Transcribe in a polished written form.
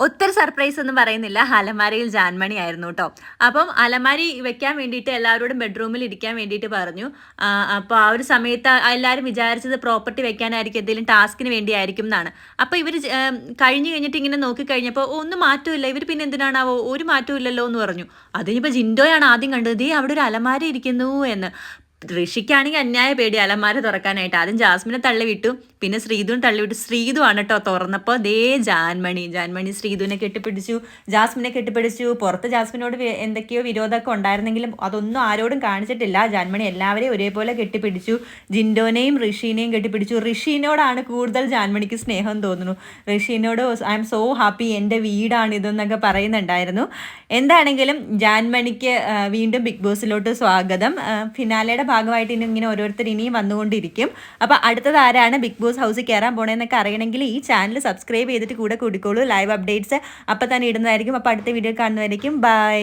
ഒത്തിരി സർപ്രൈസ് ഒന്നും പറയുന്നില്ല. അലമാരയിൽ ജാൻമണി ആയിരുന്നു കേട്ടോ. അപ്പം അലമാരി വെക്കാൻ വേണ്ടിയിട്ട് എല്ലാവരോടും ബെഡ്റൂമിൽ ഇരിക്കാൻ വേണ്ടിയിട്ട് പറഞ്ഞു. അപ്പോൾ ആ ഒരു സമയത്ത് എല്ലാവരും വിചാരിച്ചത് പ്രോപ്പർട്ടി വെക്കാനായിരിക്കും, എന്തെങ്കിലും ടാസ്കിന് വേണ്ടിയായിരിക്കും എന്നാണ്. അപ്പോൾ ഇവർ കഴിഞ്ഞിട്ട് ഇങ്ങനെ നോക്കിക്കഴിഞ്ഞപ്പോൾ ഒന്നും മാറ്റമില്ല, ഇവർ പിന്നെ എന്തിനാണാവോ ഒരു മാറ്റവും ഇല്ലല്ലോ എന്ന് പറഞ്ഞു. അതിനിപ്പോൾ ജിൻഡോയാണ് ആദ്യം കണ്ടത്, ദേ അവിടെ ഒരു അലമാര ഇരിക്കുന്നു എന്ന്. ഋഷിക്കാണെങ്കിൽ അന്യായ പേടി അലമാര തുറക്കാനായിട്ട്. ആദ്യം ജാസ്മിനെ തള്ളിവിട്ടു, പിന്നെ ശ്രീധുവിനെ തള്ളിവിട്ടു. ശ്രീധു ആണ് കേട്ടോ തുറന്നപ്പോൾ ദേ ജാൻമണി ശ്രീധുവിനെ കെട്ടിപ്പിടിച്ചു, ജാസ്മിനെ കെട്ടിപ്പിടിച്ചു. പുറത്ത് ജാസ്മിനോട് എന്തൊക്കെയോ വിരോധമൊക്കെ ഉണ്ടായിരുന്നെങ്കിലും അതൊന്നും ആരോടും കാണിച്ചിട്ടില്ല. ജാൻമണി എല്ലാവരെയും ഒരേപോലെ കെട്ടിപ്പിടിച്ചു. ജിൻഡോനെയും ഋഷിനെയും കെട്ടിപ്പിടിച്ചു. ഋഷിനോടാണ് കൂടുതൽ ജാൻമണിക്ക് സ്നേഹം തോന്നുന്നു. ഋഷിനോട് ഐ എം സോ ഹാപ്പി, എൻ്റെ വീടാണിതെന്നൊക്കെ പറയുന്നുണ്ടായിരുന്നു. എന്താണെങ്കിലും ജാൻമണിക്ക് വീണ്ടും ബിഗ് ബോസിലോട്ട് സ്വാഗതം. ഫിനാലയുടെ ഭാഗമായിട്ട് ഇങ്ങനെ ഓരോരുത്തർ ഇനിയും വന്നുകൊണ്ടിരിക്കും. അപ്പോൾ അടുത്തത് ആരാണ് ബിഗ് ബോസ് ഹൗസിൽ കയറാൻ പോണേന്നൊക്കെ അറിയണമെങ്കിൽ ഈ ചാനൽ സബ്സ്ക്രൈബ് ചെയ്തിട്ട് കൂടെ കൂടിക്കോളൂ. ലൈവ് അപ്ഡേറ്റ്സ് അപ്പം തന്നെ ഇടുന്നതായിരിക്കും. അപ്പോൾ അടുത്ത വീഡിയോ കാണുന്നതായിരിക്കും. ബൈ.